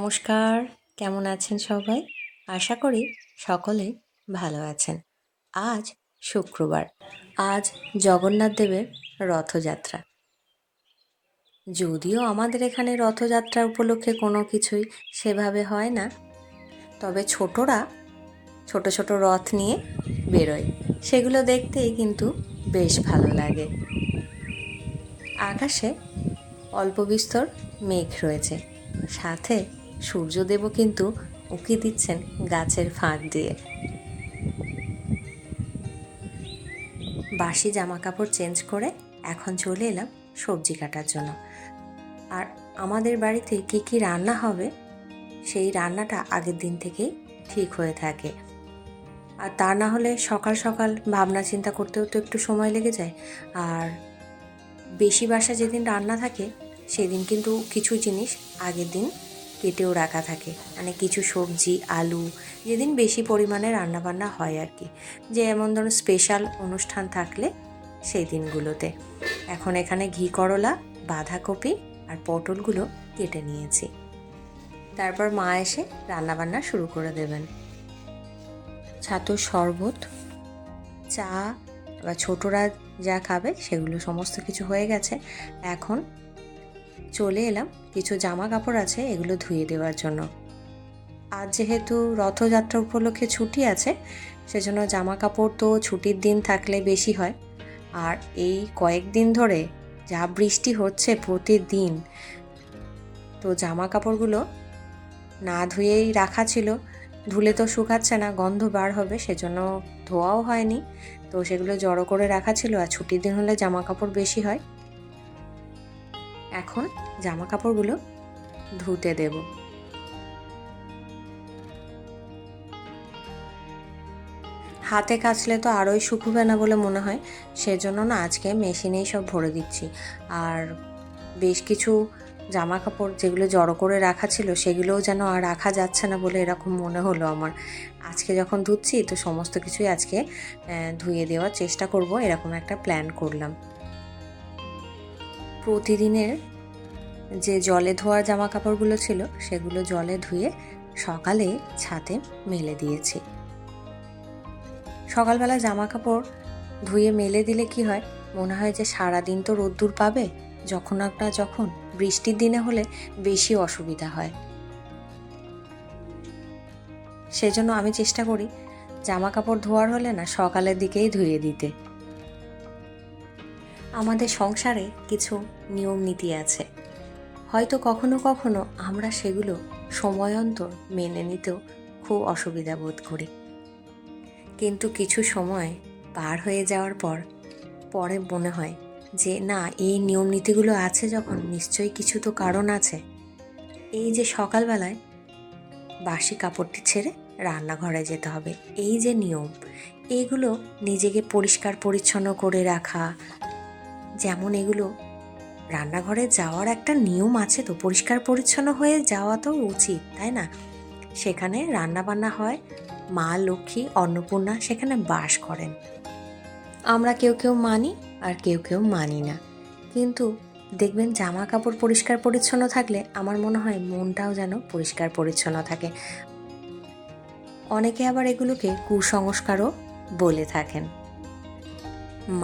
নমস্কার, কেমন আছেন সবাই? আশা করি সকলেই ভালো আছেন। আজ শুক্রবার, আজ জগন্নাথ দেবের রথযাত্রা। যদিও আমাদের এখানে রথযাত্রা উপলক্ষে কোনো কিছুই সেভাবে হয় না, তবে ছোটরা ছোট ছোট রথ নিয়ে বেরোয়, সেগুলো দেখতেই কিন্তু বেশ ভালো লাগে। আকাশে অল্প বিস্তর মেঘ রয়েছে, সাথে সূর্যদেবও কিন্তু উঁকি দিচ্ছেন গাছের ফাঁক দিয়ে। বাসি জামা কাপড় চেঞ্জ করে এখন চলে এলাম সবজি কাটার জন্য। আর আমাদের বাড়িতে কী কী রান্না হবে সেই রান্নাটা আগের দিন থেকেই ঠিক হয়ে থাকে। আর তা না হলে সকাল সকাল ভাবনা চিন্তা করতেও তো একটু সময় লেগে যায়। আর বেশি বাসা যেদিন রান্না থাকে সেদিন কিন্তু কিছু জিনিস আগের দিন কেটেও রাখা থাকে, মানে কিছু সবজি আলু যেদিন বেশি পরিমাণে রান্নাবান্না হয় আর কি, যে এমন ধরুন স্পেশাল অনুষ্ঠান থাকলে সেই দিনগুলোতে। এখন এখানে ঘি করলা, বাঁধাকপি আর পটলগুলো কেটে নিয়েছি। তারপর মা এসে রান্নাবান্না শুরু করে দেবেন। ছাতুর শরবত, চা বা ছোটরা যা খাবে সেগুলো সমস্ত কিছু হয়ে গেছে। এখন চলে এলাম, কিছু জামা কাপড় আছে এগুলো ধুয়ে দেওয়ার জন্য। আজ যেহেতু রথযাত্রা উপলক্ষে ছুটি আছে, সেজন্য জামা কাপড় তো ছুটির দিন থাকলে বেশি হয়। আর এই কয়েকদিন ধরে যা বৃষ্টি হচ্ছে প্রতিদিন, তো জামা কাপড়গুলো না ধুয়েই রাখা ছিল। ধুলে তো শুকাচ্ছে না, গন্ধ বার হবে, সেজন্য ধোয়াও হয়নি। তো সেগুলো জড়ো করে রাখা ছিল, আর ছুটির দিন হলে জামা কাপড় বেশি হয়। এখন জামা কাপড়গুলো ধুতে দেব। হাতে কাচলে তো আরোই শুকোবে না বলে মনে হয়, সেজন্য না আজকে মেশিনেই সব ভরে দিচ্ছি। আর বেশ কিছু জামা কাপড় যেগুলো জড়ো করে রাখা ছিল সেগুলোও যেন আর রাখা যাচ্ছে না বলে এরকম মনে হলো আমার। আজকে যখন ধুচ্ছি তো সমস্ত কিছুই আজকে ধুয়ে দেওয়ার চেষ্টা করব, এরকম একটা প্ল্যান করলাম। প্রতিদিনের যে জলে ধোয়ার জামা কাপড়গুলো ছিল সেগুলো জলে ধুয়ে সকালে ছাদে মেলে দিয়েছি। সকালবেলা জামা কাপড় ধুয়ে মেলে দিলে কি হয়, মনে হয় যে সারাদিন তো রোদ্দুর পাবে, যখন একটা যখন বৃষ্টির দিনে হলে বেশি অসুবিধা হয়। সেজন্য আমি চেষ্টা করি জামা কাপড় ধোয়ার হলে না সকালের দিকেই ধুয়ে দিতে। আমাদের সংসারে কিছু নিয়ম নীতি আছে, হয়তো কখনো কখনো আমরা সেগুলো সময়ান্তর মেনে নিতেও খুব অসুবিধা বোধ করি, কিন্তু কিছু সময় পার হয়ে যাওয়ার পর পরে মনে হয় যে না, এই নিয়ম নীতিগুলো আছে যখন নিশ্চয়ই কিছু তো কারণ আছে। এই যে সকালবেলায় বাসি কাপড়টি ছেড়ে রান্নাঘরে যেতে হবে, এই যে নিয়ম, এইগুলো নিজেকে পরিষ্কার পরিচ্ছন্ন করে রাখা, যেমন এগুলো রান্নাঘরে যাওয়ার একটা নিয়ম আছে, তো পরিষ্কার পরিচ্ছন্ন হয়ে যাওয়া তো উচিত, তাই না? সেখানে রান্না বান্না হয়, মা লক্ষ্মী অন্নপূর্ণা সেখানে বাস করেন। আমরা কেউ কেউ মানি আর কেউ কেউ মানি না, কিন্তু দেখবেন জামা কাপড় পরিষ্কার পরিচ্ছন্ন থাকলে আমার মনে হয় মনটাও যেন পরিষ্কার পরিচ্ছন্ন থাকে। অনেকে আবার এগুলোকে কুসংস্কারও বলে থাকেন।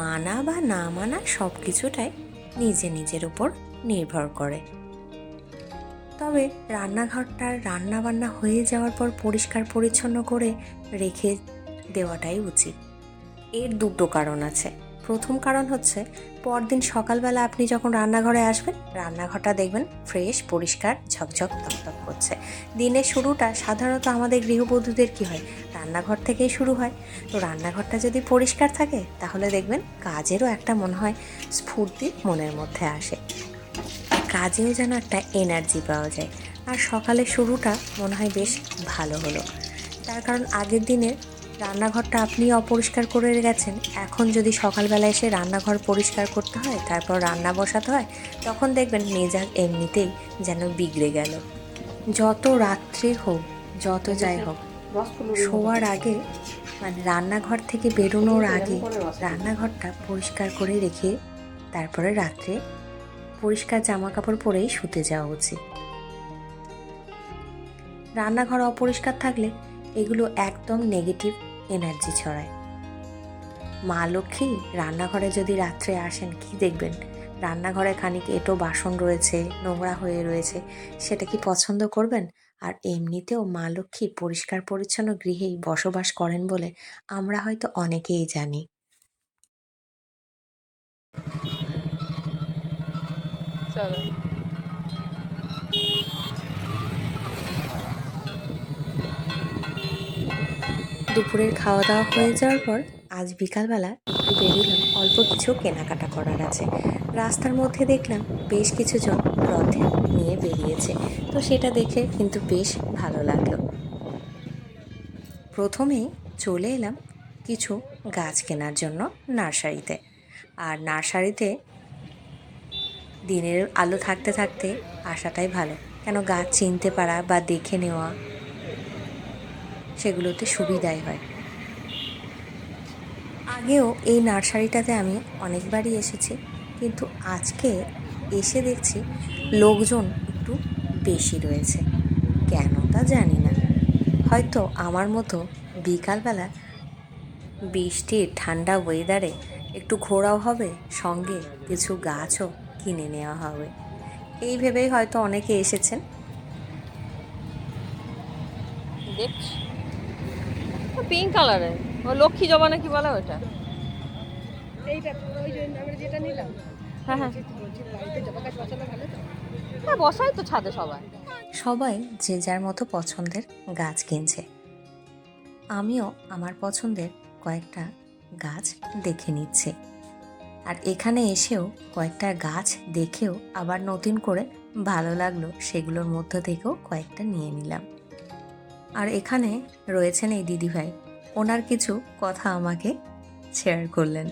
মানা বা না মানা সব কিছুটাই নিজের উপর নির্ভর করে। তবে রান্নাঘরটার রান্না বান্না হয়ে যাওয়ার পর পরিষ্কার পরিচ্ছন্ন করে রেখে দেওয়াটাই উচিত। এর দুটো কারণ আছে। প্রথম কারণ হচ্ছে, পরদিন সকালবেলা আপনি যখন রান্নাঘরে আসবেন, রান্নাঘরটা দেখবেন ফ্রেশ পরিষ্কার ঝকঝক তকতক করছে। দিনের শুরুটা সাধারণত আমাদের গৃহবধূদের কী হয়, রান্নাঘর থেকেই শুরু হয়। তো রান্নাঘরটা যদি পরিষ্কার থাকে তাহলে দেখবেন কাজেরও একটা মনে হয় স্ফূর্তি মনের মধ্যে আসে, কাজেও যেন একটা এনার্জি পাওয়া যায়, আর সকালের শুরুটা মনে হয় বেশ ভালো হলো। তার কারণ আগের দিনের রান্নাঘরটা আপনি অপরিষ্কার করে গেছেন, এখন যদি সকালবেলা এসে রান্নাঘর পরিষ্কার করতে হয়, তারপর রান্না বসাতে হয়, তখন দেখবেন মেজাজ এমনিতেই যেন বিগড়ে গেল। যত রাত্রি হোক, যত যাই হোক, শোয়ার আগে মানে রান্নাঘর থেকে বেরোনোর আগে রান্নাঘরটা পরিষ্কার করে রেখে তারপরে রাত্রে পরিষ্কার জামা কাপড় পরেই শুতে যাওয়া উচিত। রান্নাঘর অপরিষ্কার থাকলে এগুলো একদম নেগেটিভ এনার্জি ছড়ায়। মা লক্ষ্মী রান্নাঘরে যদি রাত্রে আসেন, কি দেখবেন রান্নাঘরে খানিক এঁটো বাসন রয়েছে, নোংরা হয়ে রয়েছে, সেটা কি পছন্দ করবেন? আর এমনিতেও মা লক্ষ্মী পরিষ্কার পরিচ্ছন্ন গৃহেই বসবাস করেন বলে আমরা হয়তো অনেকেই জানি। চলো। দুপুরের খাওয়া দাওয়া হয়ে যাওয়ার পর আজ বিকালবেলা একটু বেরোলাম, অল্প কিছু কেনাকাটা করার আছে। রাস্তার মধ্যে দেখলাম বেশ কিছুজন রথে নিয়ে বেরিয়েছে, তো সেটা দেখে কিন্তু বেশ ভালো লাগলো। প্রথমেই চলে এলাম কিছু গাছ কেনার জন্য নার্সারিতে। আর নার্সারিতে দিনের আলো থাকতে থাকতে আসাটাই ভালো, কেন গাছ চিনতে পারা বা দেখে নেওয়া সেগুলোতে সুবিধাই হয়। আগেও এই নার্সারিটাতে আমি অনেকবারই এসেছি, কিন্তু আজকে এসে দেখছি লোকজন একটু বেশি রয়েছে। কেন তা জানি না, হয়তো আমার মতো বিকালবেলা বৃষ্টির ঠান্ডা ওয়েদারে একটু ঘোরাও হবে, সঙ্গে কিছু গাছও কিনে নেওয়া হবে, এই ভেবেই হয়তো অনেকে এসেছেন। দেখছি পিঙ্ক কালারের, ও লক্ষ্মী জবা নাকি বলে ওটা। এইটা ওই যে আমরা যেটা নিলাম। হ্যাঁ হ্যাঁ বলছি বাড়িতে জবা গাছ বসালে ভালো তো। হ্যাঁ, বসাই তো ছাদে সবাই। সবাই যে যার মতো পছন্দের গাছ কিনছে, আমিও আমার পছন্দের কয়েকটা গাছ দেখে নিচ্ছি। আর এখানে এসেও কয়েকটা গাছ দেখেও আবার নতুন করে ভালো লাগলো, সেগুলোর মধ্য থেকেও কয়েকটা নিয়ে নিলাম। আর এখানে রয়েছেন এই দিদিভাই, ওনার কিছু কথা আমাকে শেয়ার করলেন,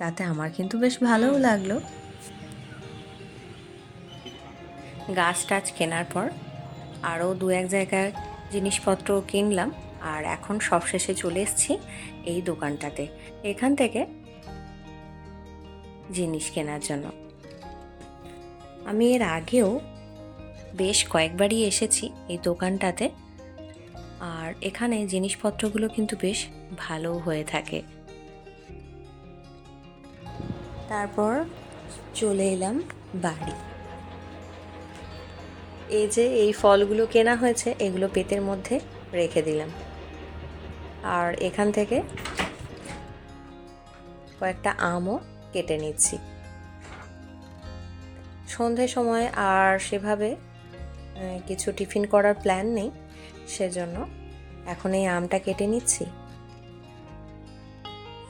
তাতে আমার কিন্তু বেশ ভালোও লাগলো। গাছ টাছ কেনার পর আরও দু এক জায়গায় জিনিসপত্র কিনলাম, আর এখন সবশেষে চলে এসেছি এই দোকানটাতে, এখান থেকে জিনিস কেনার জন্য। আমি এর আগেও বেশ কয়েকবারই এসেছি এই দোকানটাতে, আর এখানে জিনিসপত্রগুলো কিন্তু বেশ ভালো হয়ে থাকে। তারপর চলে এলাম বাড়ি। এই যে এই ফলগুলো কেনা হয়েছে, এগুলো পেতের মধ্যে রেখে দিলাম। আর এখান থেকে কয়েকটা আমও কেটে নিচ্ছি। সন্ধে সময় আর সেভাবে কিছু টিফিন করার প্ল্যান নেই, সেজন্য এখন এই আমটা কেটে নিচ্ছি।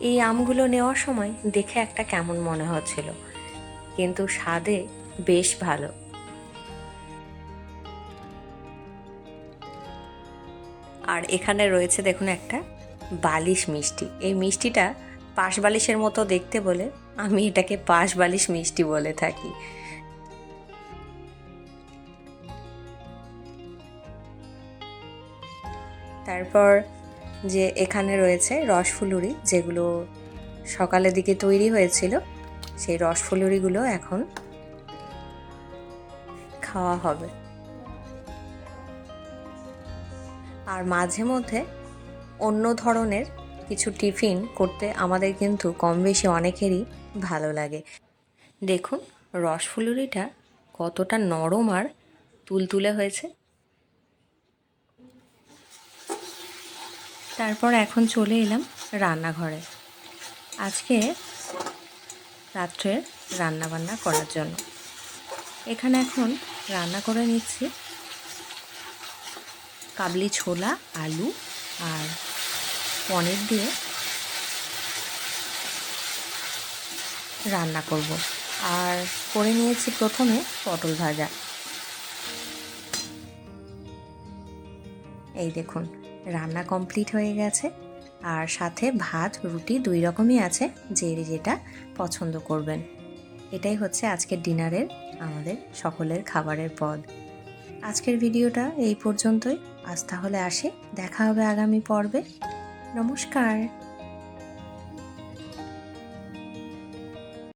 এই আমগুলো নেওয়ার সময় দেখে একটা কেমন মনে হচ্ছিল, কিন্তু স্বাদে বেশ ভালো। আর এখানে রয়েছে দেখুন একটা বালিশ মিষ্টি। এই মিষ্টিটা পাশ বালিশের মতো দেখতে বলে আমি এটাকে পাশ বালিশ মিষ্টি বলে থাকি। তারপর যে এখানে রয়েছে রসফুলুরি, যেগুলো সকালের দিকে তৈরি হয়েছিল, সেই রসফুলুরিগুলো এখন খাওয়া হবে। আর মাঝে মধ্যে অন্য ধরনের কিছু টিফিন করতে আমাদের কিন্তু কম বেশি অনেকেরই ভালো লাগে। দেখুন রসফুলুরিটা কতটা নরম আর তুলতুলে হয়েছে। তারপর এখন চলে এলাম রান্নাঘরে, আজকে রাত্রের রান্নাবান্না করার জন্য। এখানে এখন রান্না করে নিচ্ছি কাবলি ছোলা, আলু আর পনির দিয়ে রান্না করব। আর করে নিয়েছি প্রথমে পটল ভাজা। এই দেখুন রান্না কমপ্লিট হয়ে গেছে, আর সাথে ভাত রুটি দুই রকমই আছে, যে যেটা পছন্দ করবেন। এটাই হচ্ছে আজকের ডিনারের আমাদের সকলের খাবারের পদ। আজকের ভিডিওটা এই পর্যন্তই। আজ তাহলে আসি, দেখা হবে আগামী পর্বে। নমস্কার।